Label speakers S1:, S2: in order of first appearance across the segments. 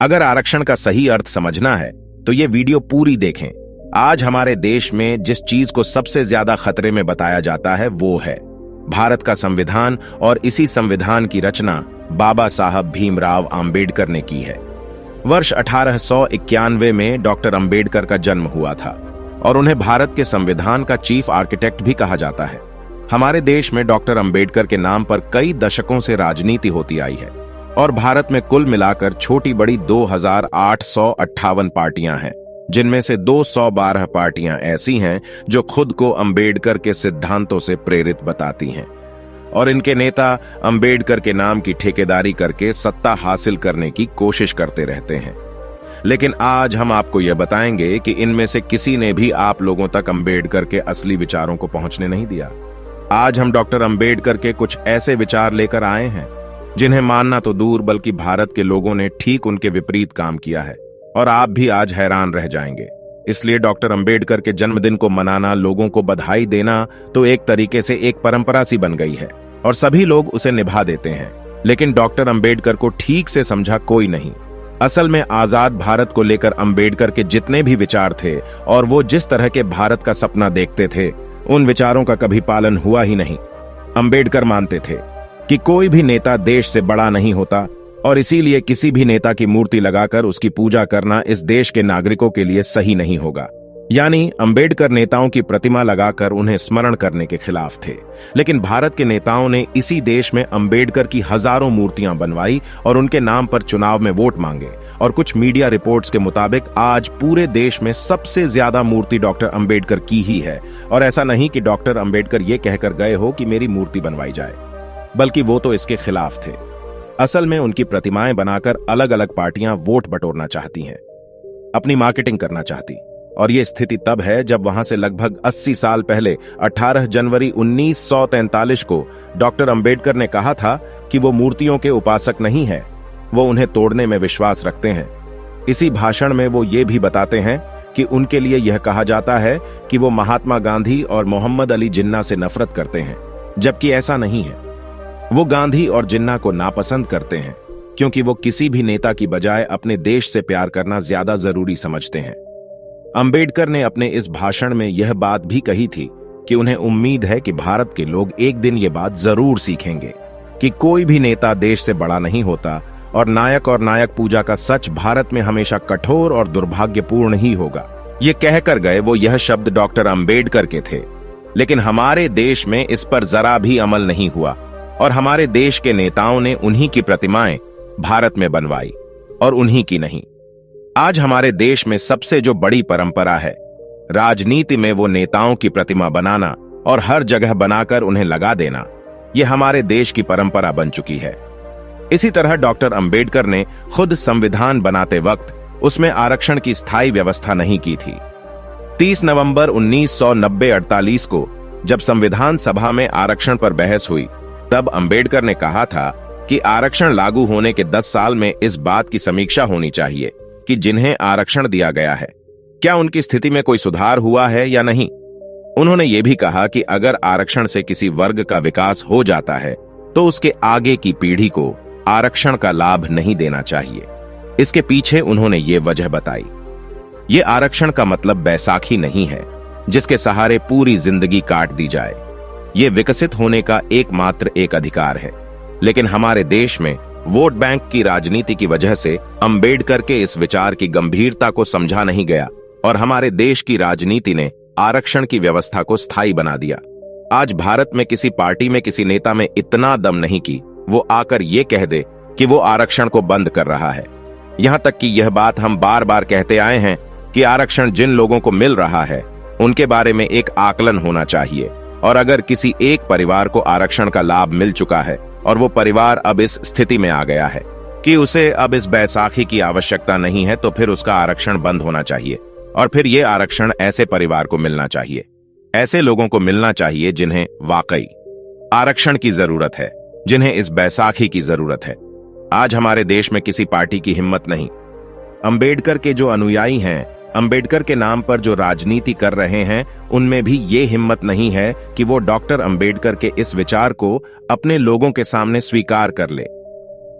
S1: अगर आरक्षण का सही अर्थ समझना है तो ये वीडियो पूरी देखें। आज हमारे देश में जिस चीज को सबसे ज्यादा खतरे में बताया जाता है वो है भारत का संविधान, और इसी संविधान की रचना बाबा साहब भीमराव आम्बेडकर ने की है। वर्ष 1891 में डॉक्टर आम्बेडकर का जन्म हुआ था और उन्हें भारत के संविधान का चीफ आर्किटेक्ट भी कहा जाता है। हमारे देश में डॉक्टर आम्बेडकर के नाम पर कई दशकों से राजनीति होती आई है और भारत में कुल मिलाकर छोटी बड़ी 2858 पार्टियां हैं, जिनमें से 212 पार्टियां ऐसी हैं जो खुद को आम्बेडकर के सिद्धांतों से प्रेरित बताती हैं और इनके नेता आम्बेडकर के नाम की ठेकेदारी करके सत्ता हासिल करने की कोशिश करते रहते हैं। लेकिन आज हम आपको यह बताएंगे कि इनमें से किसी ने भी आप लोगों तक आम्बेडकर के असली विचारों को पहुंचने नहीं दिया। आज हम डॉक्टर आम्बेडकर के कुछ ऐसे विचार लेकर आए हैं जिन्हें मानना तो दूर बल्कि भारत के लोगों ने ठीक उनके विपरीत काम किया है, और आप भी आज हैरान रह जाएंगे। इसलिए डॉक्टर आम्बेडकर के जन्मदिन को मनाना, लोगों को बधाई देना तो एक तरीके से एक परंपरा सी बन गई है और सभी लोग उसे निभा देते हैं। लेकिन डॉक्टर आम्बेडकर को ठीक से समझा कोई नहीं। असल में आजाद भारत को लेकर आम्बेडकर के जितने भी विचार थे और वो जिस तरह के भारत का सपना देखते थे, उन विचारों का कभी पालन हुआ ही नहीं। आम्बेडकर मानते थे कि कोई भी नेता देश से बड़ा नहीं होता और इसीलिए किसी भी नेता की मूर्ति लगाकर उसकी पूजा करना इस देश के नागरिकों के लिए सही नहीं होगा। यानी आम्बेडकर नेताओं की प्रतिमा लगाकर उन्हें स्मरण करने के खिलाफ थे। लेकिन भारत के नेताओं ने इसी देश में आम्बेडकर की हजारों मूर्तियां बनवाई और उनके नाम पर चुनाव में वोट मांगे, और कुछ मीडिया रिपोर्ट्स के मुताबिक आज पूरे देश में सबसे ज्यादा मूर्ति डॉक्टर आम्बेडकर की ही है। और ऐसा नहीं कि डॉक्टर आम्बेडकर ये कहकर गए हो कि मेरी मूर्ति बनवाई जाए, बल्कि वो तो इसके खिलाफ थे। असल में उनकी प्रतिमाएं बनाकर अलग अलग पार्टियां वोट बटोरना चाहती हैं, अपनी मार्केटिंग करना चाहती, और ये स्थिति तब है जब वहां से लगभग 80 साल पहले 18 जनवरी 1943 को डॉक्टर आम्बेडकर ने कहा था कि वो मूर्तियों के उपासक नहीं है, वो उन्हें तोड़ने में विश्वास रखते हैं। इसी भाषण में वो ये भी बताते हैं कि उनके लिए यह कहा जाता है कि वो महात्मा गांधी और मोहम्मद अली जिन्ना से नफरत करते हैं, जबकि ऐसा नहीं है। वो गांधी और जिन्ना को नापसंद करते हैं क्योंकि वो किसी भी नेता की बजाय अपने देश से प्यार करना ज्यादा जरूरी समझते हैं। आम्बेडकर ने अपने इस भाषण में यह बात भी कही थी कि उन्हें उम्मीद है कि भारत के लोग एक दिन ये बात जरूर सीखेंगे कि कोई भी नेता देश से बड़ा नहीं होता और नायक पूजा का सच भारत में हमेशा कठोर और दुर्भाग्यपूर्ण ही होगा। ये कहकर गए वो यह शब्द डॉक्टर आम्बेडकर के थे, लेकिन हमारे देश में इस पर जरा भी अमल नहीं हुआ और हमारे देश के नेताओं ने उन्हीं की प्रतिमाएं भारत में बनवाई और उन्हीं की नहीं। आज हमारे देश में सबसे जो बड़ी परंपरा है राजनीति में, वो नेताओं की प्रतिमा बनाना और हर जगह बनाकर उन्हें लगा देना, यह हमारे देश की परंपरा बन चुकी है। इसी तरह डॉक्टर आम्बेडकर ने खुद संविधान बनाते वक्त उसमें आरक्षण की स्थायी व्यवस्था नहीं की थी। 30 नवंबर 1990-48 को जब संविधान सभा में आरक्षण पर बहस हुई, तब आम्बेडकर ने कहा था कि आरक्षण लागू होने के 10 साल में इस बात की समीक्षा होनी चाहिए कि जिन्हें आरक्षण दिया गया है, क्या उनकी स्थिति में कोई सुधार हुआ है या नहीं। उन्होंने ये भी कहा कि अगर आरक्षण से किसी वर्ग का विकास हो जाता है तो उसके आगे की पीढ़ी को आरक्षण का लाभ नहीं देना चाहिए। इसके पीछे उन्होंने ये वजह बताई। ये आरक्षण का मतलब बैसाखी नहीं है जिसके सहारे पूरी जिंदगी काट दी जाए। ये विकसित होने का एकमात्र एक अधिकार है। लेकिन हमारे देश में वोट बैंक की राजनीति की वजह से आम्बेडकर के इस विचार की गंभीरता को समझा नहीं गया और हमारे देश की राजनीति ने आरक्षण की व्यवस्था को स्थायी बना दिया। आज भारत में किसी पार्टी में किसी नेता में इतना दम नहीं कि वो आकर ये कह दे कि वो आरक्षण को बंद कर रहा है। यहां तक कि यह बात हम बार बार कहते आए हैं कि आरक्षण जिन लोगों को मिल रहा है उनके बारे में एक आकलन होना चाहिए, और अगर किसी एक परिवार को आरक्षण का लाभ मिल चुका है और वो परिवार अब इस स्थिति में आ गया है कि उसे अब इस बैसाखी की आवश्यकता नहीं है, तो फिर उसका आरक्षण बंद होना चाहिए और फिर ये आरक्षण ऐसे परिवार को मिलना चाहिए, ऐसे लोगों को मिलना चाहिए जिन्हें वाकई आरक्षण की जरूरत है, जिन्हें इस बैसाखी की जरूरत है। आज हमारे देश में किसी पार्टी की हिम्मत नहीं। अंबेडकर के जो अनुयायी हैं, अंबेडकर के नाम पर जो राजनीति कर रहे हैं, उनमें भी ये हिम्मत नहीं है कि वो डॉक्टर अंबेडकर के इस विचार को अपने लोगों के सामने स्वीकार कर ले।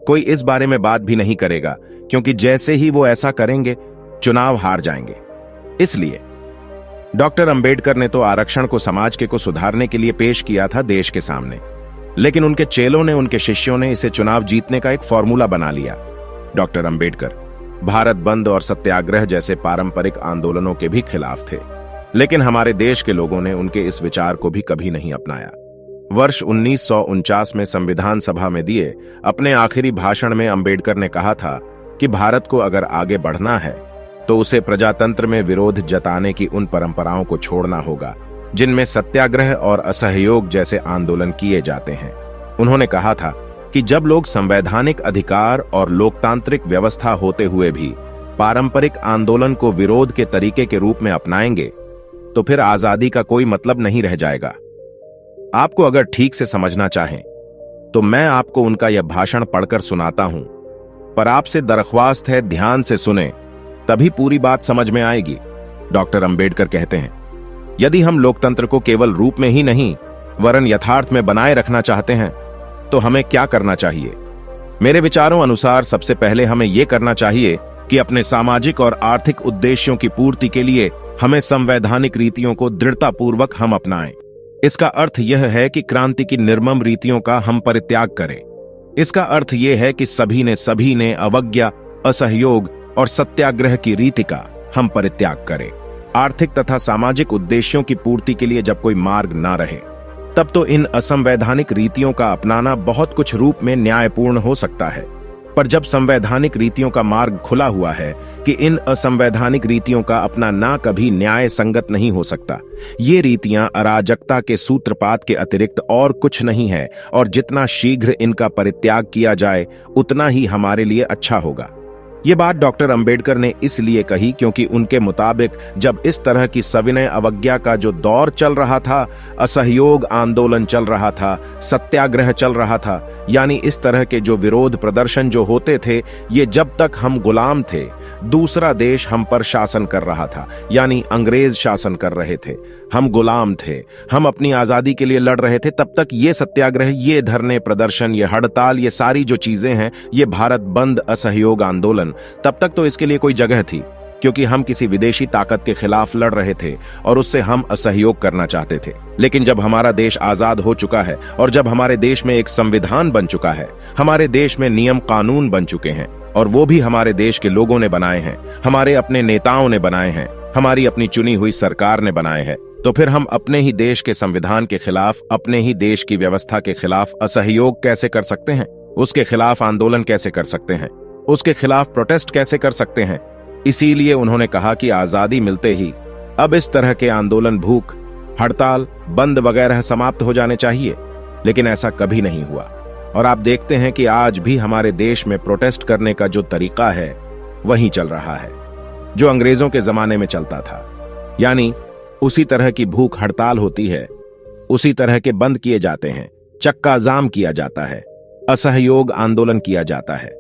S1: कोई इस बारे में बात भी नहीं करेगा क्योंकि जैसे ही वो ऐसा करेंगे चुनाव हार जाएंगे। इसलिए डॉक्टर अंबेडकर ने तो आरक्षण को समाज के को सुधारने के लिए पेश किया था देश के सामने, लेकिन उनके चेलों ने, उनके शिष्यों ने इसे चुनाव जीतने का एक फॉर्मूला बना लिया। डॉक्टर अंबेडकर भारत बंद और सत्याग्रह जैसे पारंपरिक आंदोलनों के भी खिलाफ थे, लेकिन हमारे देश के लोगों ने उनके इस विचार को भी कभी नहीं अपनाया। वर्ष 1949 में संविधान सभा में दिए अपने आखिरी भाषण में अंबेडकर ने कहा था कि भारत को अगर आगे बढ़ना है तो उसे प्रजातंत्र में विरोध जताने की उन परंपराओं को छोड़ना होगा जिनमें सत्याग्रह और असहयोग जैसे आंदोलन किए जाते हैं। उन्होंने कहा था कि जब लोग संवैधानिक अधिकार और लोकतांत्रिक व्यवस्था होते हुए भी पारंपरिक आंदोलन को विरोध के तरीके के रूप में अपनाएंगे तो फिर आजादी का कोई मतलब नहीं रह जाएगा। आपको अगर ठीक से समझना चाहें तो मैं आपको उनका यह भाषण पढ़कर सुनाता हूं, पर आपसे दरख्वास्त है ध्यान से सुने, तभी पूरी बात समझ में आएगी। डॉक्टर अंबेडकर कहते हैं, यदि हम लोकतंत्र को केवल रूप में ही नहीं वरन यथार्थ में बनाए रखना चाहते हैं तो हमें क्या करना चाहिए? मेरे विचारों अनुसार सबसे पहले हमें यह करना चाहिए कि अपने सामाजिक और आर्थिक उद्देश्यों की पूर्ति के लिए हमें संवैधानिक रीतियों को दृढ़तापूर्वक हम अपनाएं। इसका अर्थ यह है कि क्रांति की निर्मम रीतियों का हम परित्याग करें। इसका अर्थ यह है कि सभी ने अवज्ञा, असहयोग और सत्याग्रह की रीति का हम परित्याग करें। आर्थिक तथा सामाजिक उद्देश्यों की पूर्ति के लिए जब कोई मार्ग ना रहे तब तो इन असंवैधानिक रीतियों का अपनाना बहुत कुछ रूप में न्यायपूर्ण हो सकता है, पर जब संवैधानिक रीतियों का मार्ग खुला हुआ है कि इन असंवैधानिक रीतियों का अपनाना कभी न्याय संगत नहीं हो सकता। ये रीतियां अराजकता के सूत्रपात के अतिरिक्त और कुछ नहीं है, और जितना शीघ्र इनका परित्याग किया जाए उतना ही हमारे लिए अच्छा होगा। ये बात डॉक्टर अंबेडकर ने इसलिए कही क्योंकि उनके मुताबिक जब इस तरह की सविनय अवज्ञा का जो दौर चल रहा था, असहयोग आंदोलन चल रहा था, सत्याग्रह चल रहा था, यानी इस तरह के जो विरोध प्रदर्शन जो होते थे, ये जब तक हम गुलाम थे, दूसरा देश हम पर शासन कर रहा था, यानी अंग्रेज शासन कर रहे थे, हम गुलाम थे, हम अपनी आजादी के लिए लड़ रहे थे, तब तक ये सत्याग्रह, ये धरने प्रदर्शन, ये हड़ताल, ये सारी जो चीजें हैं, ये भारत बंद, असहयोग आंदोलन, तब तक तो इसके लिए कोई जगह थी, क्योंकि हम किसी विदेशी ताकत के खिलाफ लड़ रहे थे और उससे हम असहयोग करना चाहते थे। लेकिन जब हमारा देश आजाद हो चुका है और जब हमारे देश में एक संविधान बन चुका है, हमारे देश में नियम कानून बन चुके हैं, और वो भी हमारे देश के लोगों ने बनाए हैं, हमारे अपने नेताओं ने बनाए हैं, हमारी अपनी चुनी हुई सरकार ने बनाए हैं, तो फिर हम अपने ही देश के संविधान के खिलाफ, अपने ही देश की व्यवस्था के खिलाफ असहयोग कैसे कर सकते हैं? उसके खिलाफ आंदोलन कैसे कर सकते हैं? उसके खिलाफ प्रोटेस्ट कैसे कर सकते हैं? इसीलिए उन्होंने कहा कि आजादी मिलते ही अब इस तरह के आंदोलन, भूख हड़ताल, बंद वगैरह समाप्त हो जाने चाहिए। लेकिन ऐसा कभी नहीं हुआ, और आप देखते हैं कि आज भी हमारे देश में प्रोटेस्ट करने का जो तरीका है वही चल रहा है जो अंग्रेजों के जमाने में चलता था। यानी उसी तरह की भूख हड़ताल होती है, उसी तरह के बंद किए जाते हैं, चक्का जाम किया जाता है, असहयोग आंदोलन किया जाता है,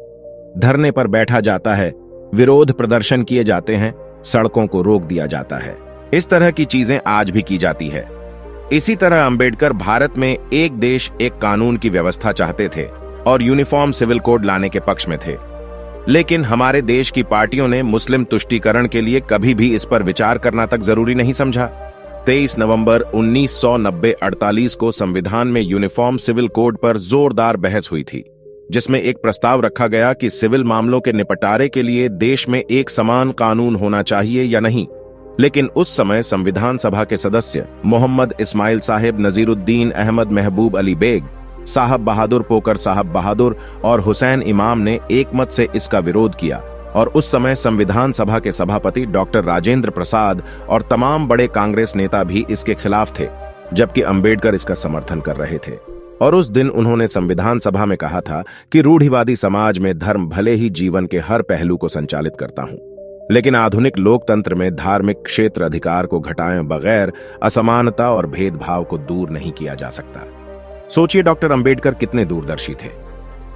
S1: धरने पर बैठा जाता है, विरोध प्रदर्शन किए जाते हैं, सड़कों को रोक दिया जाता है। इस तरह की चीजें आज भी की जाती है। इसी तरह अंबेडकर भारत में एक देश एक कानून की व्यवस्था चाहते थे और यूनिफॉर्म सिविल कोड लाने के पक्ष में थे। लेकिन हमारे देश की पार्टियों ने मुस्लिम तुष्टीकरण के लिए कभी भी इस पर विचार करना तक जरूरी नहीं समझा। 23 नवंबर 1990-48 को संविधान में यूनिफॉर्म सिविल कोड पर जोरदार बहस हुई थी, जिसमें एक प्रस्ताव रखा गया कि सिविल मामलों के निपटारे के लिए देश में एक समान कानून होना चाहिए या नहीं। लेकिन उस समय संविधान सभा के सदस्य मोहम्मद इस्माइल साहिब, नजीरुद्दीन अहमद महबूब अली बेग, साहब बहादुर पोकर साहब बहादुर और हुसैन इमाम ने एक मत से इसका विरोध किया, और उस समय संविधान सभा के सभापति डॉक्टर राजेंद्र प्रसाद और तमाम बड़े कांग्रेस नेता भी इसके खिलाफ थे, जबकि अंबेडकर इसका समर्थन कर रहे थे। और उस दिन उन्होंने संविधान सभा में कहा था कि रूढ़िवादी समाज में धर्म भले ही जीवन के हर पहलू को संचालित करता हूं, लेकिन आधुनिक लोकतंत्र में धार्मिक क्षेत्र अधिकार को घटाए बगैर असमानता और भेदभाव को दूर नहीं किया जा सकता। सोचिए डॉक्टर अंबेडकर कितने दूरदर्शी थे।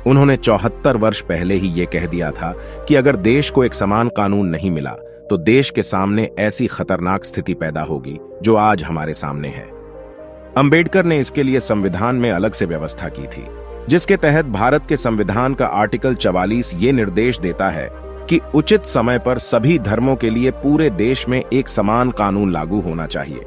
S1: उन्होंने 74 वर्ष पहले ही यह कह दिया था कि अगर देश को एक समान कानून नहीं मिला तो देश के सामने ऐसी खतरनाक स्थिति पैदा होगी जो आज हमारे सामने है। अंबेडकर ने इसके लिए संविधान में अलग से व्यवस्था की थी, जिसके तहत भारत के संविधान का आर्टिकल 44 ये निर्देश देता है कि उचित समय पर सभी धर्मों के लिए पूरे देश में एक समान कानून लागू होना चाहिए।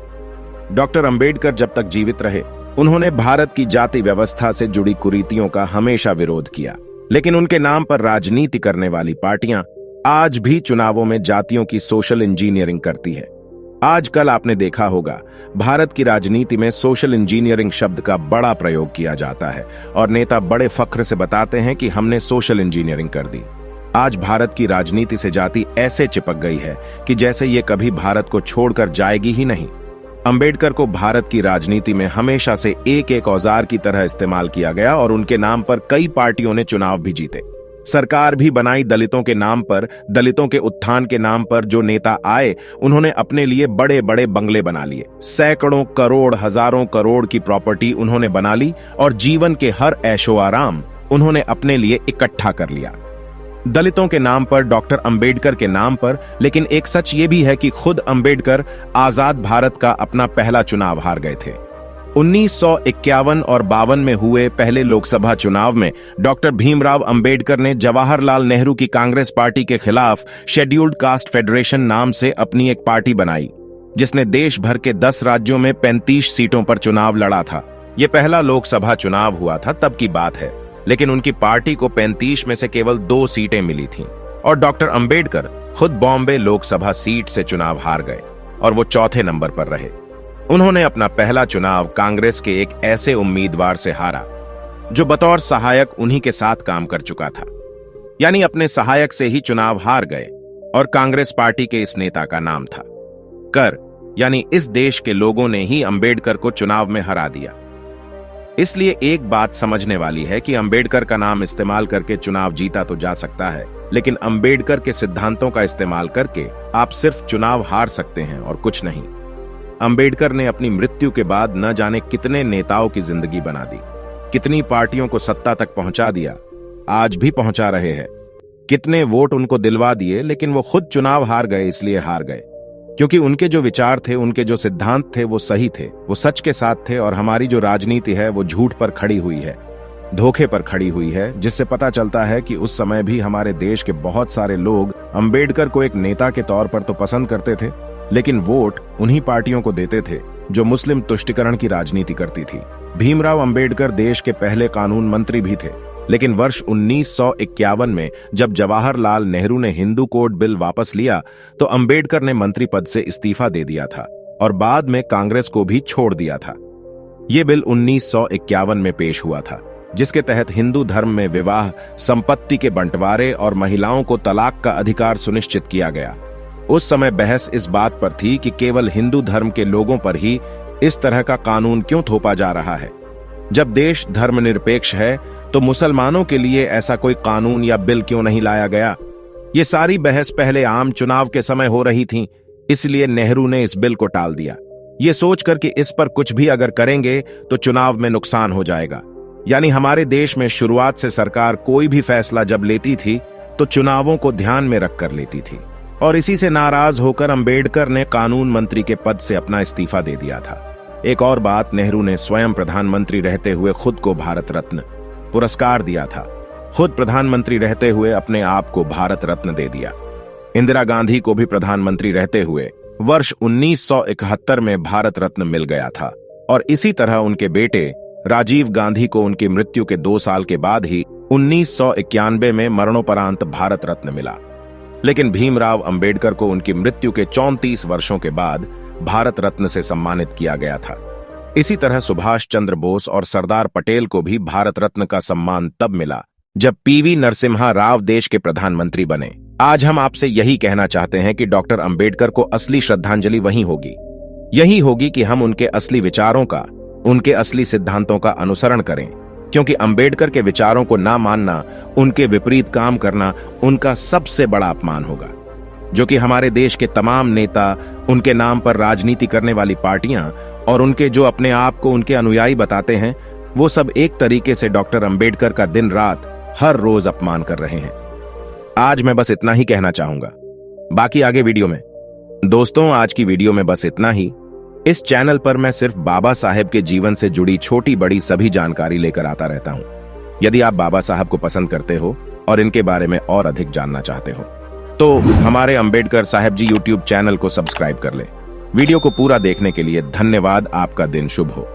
S1: डॉक्टर अंबेडकर जब तक जीवित रहे, उन्होंने भारत की जाति व्यवस्था से जुड़ी कुरीतियों का हमेशा विरोध किया, लेकिन उनके नाम पर राजनीति करने वाली पार्टियां आज भी चुनावों में जातियों की सोशल इंजीनियरिंग करती है। आजकल आपने देखा होगा, भारत की राजनीति में सोशल इंजीनियरिंग शब्द का बड़ा प्रयोग किया जाता है और नेता बड़े फख्र से बताते हैं कि हमने सोशल इंजीनियरिंग कर दी। आज भारत की राजनीति से जाति ऐसे चिपक गई है कि जैसे ये कभी भारत को छोड़कर जाएगी ही नहीं। अंबेडकर को भारत की राजनीति में हमेशा से एक एक औजार की तरह इस्तेमाल किया गया और उनके नाम पर कई पार्टियों ने चुनाव भी जीते, सरकार भी बनाई। दलितों के नाम पर, दलितों के उत्थान के नाम पर जो नेता आए, उन्होंने अपने लिए बड़े बड़े बंगले बना लिए, सैकड़ों करोड़, हजारों करोड़ की प्रॉपर्टी उन्होंने बना ली और जीवन के हर ऐशो आराम उन्होंने अपने लिए इकट्ठा कर लिया। दलितों के नाम पर, डॉक्टर अंबेडकर के नाम पर। लेकिन एक सच ये भी है कि खुद अंबेडकर आजाद भारत का अपना पहला चुनाव हार गए थे। 1951 और 52 में हुए पहले लोकसभा चुनाव में डॉक्टर भीमराव अंबेडकर ने जवाहरलाल नेहरू की कांग्रेस पार्टी के खिलाफ शेड्यूल्ड कास्ट फेडरेशन नाम से अपनी एक पार्टी बनाई, जिसने देश भर के 10 राज्यों में 35 सीटों पर चुनाव लड़ा था। यह पहला लोकसभा चुनाव हुआ था, तब की बात है, लेकिन उनकी पार्टी को 35 में से केवल 2 सीटें मिली थीं और डॉक्टर अंबेडकर खुद बॉम्बे लोकसभा सीट से चुनाव हार गए और वो चौथे नंबर पर रहे। उन्होंने अपना पहला चुनाव कांग्रेस के एक ऐसे उम्मीदवार से हारा जो बतौर सहायक उन्हीं के साथ काम कर चुका था, यानी अपने सहायक से ही चुनाव हार गए और कांग्रेस पार्टी के इस नेता का नाम था कर, यानी इस देश के लोगों ने ही अंबेडकर को चुनाव में हरा दिया। इसलिए एक बात समझने वाली है कि अंबेडकर का नाम इस्तेमाल करके चुनाव जीता तो जा सकता है, लेकिन अंबेडकर के सिद्धांतों का इस्तेमाल करके आप सिर्फ चुनाव हार सकते हैं और कुछ नहीं। अंबेडकर ने अपनी मृत्यु के बाद न जाने कितने नेताओं की जिंदगी बना दी, कितनी पार्टियों को सत्ता तक पहुंचा दिया, आज भी पहुंचा रहे हैं। कितने वोट उनको दिलवा दिए, लेकिन वो खुद चुनाव हार गए। इसलिए हार गए क्योंकि उनके जो विचार थे, उनके जो सिद्धांत थे, वो सही थे, वो सच के साथ थे। और हमारी जो राजनीति है वो झूठ पर खड़ी हुई है, धोखे पर खड़ी हुई है, जिससे पता चलता है कि उस समय भी हमारे देश के बहुत सारे लोग अंबेडकर को एक नेता के तौर पर तो पसंद करते थे, लेकिन वोट उन्हीं पार्टियों को देते थे जो मुस्लिम तुष्टिकरण की राजनीति करती थी। भीमराव अंबेडकर देश के पहले कानून मंत्री भी थे, लेकिन वर्ष 1951 में जब जवाहरलाल नेहरू ने हिंदू कोड बिल वापस लिया तो अंबेडकर ने मंत्री पद से इस्तीफा दे दिया था और बाद में कांग्रेस को भी छोड़ दिया था। यह बिल 1951 में पेश हुआ था, जिसके तहत हिंदू धर्म में विवाह, संपत्ति के बंटवारे और महिलाओं को तलाक का अधिकार सुनिश्चित किया गया। उस समय बहस इस बात पर थी कि केवल हिंदू धर्म के लोगों पर ही इस तरह का कानून क्यों थोपा जा रहा है। जब देश धर्मनिरपेक्ष है तो मुसलमानों के लिए ऐसा कोई कानून या बिल क्यों नहीं लाया गया। ये सारी बहस पहले आम चुनाव के समय हो रही थी, इसलिए नेहरू ने इस बिल को टाल दिया, ये सोचकर कि इस पर कुछ भी अगर करेंगे तो चुनाव में नुकसान हो जाएगा। यानी हमारे देश में शुरुआत से सरकार कोई भी फैसला जब लेती थी तो चुनावों को ध्यान में रखकर लेती थी। और इसी से नाराज होकर अंबेडकर ने कानून मंत्री के पद से अपना इस्तीफा दे दिया था। एक और बात, नेहरू ने स्वयं प्रधानमंत्री रहते हुए खुद को भारत रत्न पुरस्कार दिया था। खुद प्रधानमंत्री रहते हुए अपने आप को भारत रत्न दे दिया। इंदिरा गांधी को भी प्रधानमंत्री रहते हुए वर्ष 1971 में भारत रत्न मिल गया था और इसी तरह उनके बेटे राजीव गांधी को उनकी मृत्यु के 2 साल के बाद ही 1991 में मरणोपरांत भारत रत्न मिला। लेकिन भीमराव अंबेडकर को उनकी मृत्यु के 34 वर्षों के बाद भारत रत्न से सम्मानित किया गया था। इसी तरह सुभाष चंद्र बोस और सरदार पटेल को भी भारत रत्न का सम्मान तब मिला जब पीवी नरसिम्हा राव देश के प्रधानमंत्री बने। आज हम आपसे यही कहना चाहते हैं कि डॉक्टर अंबेडकर को असली श्रद्धांजलि वहीं होगी, यही होगी कि हम उनके असली विचारों का, उनके असली सिद्धांतों का अनुसरण करें, क्योंकि अंबेडकर के विचारों को ना मानना, उनके विपरीत काम करना उनका सबसे बड़ा अपमान होगा, जो कि हमारे देश के तमाम नेता, उनके नाम पर राजनीति करने वाली पार्टियां और उनके जो अपने आप को उनके अनुयायी बताते हैं, वो सब एक तरीके से डॉक्टर अंबेडकर का दिन रात हर रोज अपमान कर रहे हैं। आज मैं बस इतना ही कहना चाहूंगा, बाकी आगे वीडियो में। दोस्तों, आज की वीडियो में बस इतना ही। इस चैनल पर मैं सिर्फ बाबा साहेब के जीवन से जुड़ी छोटी बड़ी सभी जानकारी लेकर आता रहता हूं। यदि आप बाबा साहब को पसंद करते हो और इनके बारे में और अधिक जानना चाहते हो तो हमारे अंबेडकर साहब जी यूट्यूब चैनल को सब्सक्राइब कर ले। वीडियो को पूरा देखने के लिए धन्यवाद। आपका दिन शुभ हो।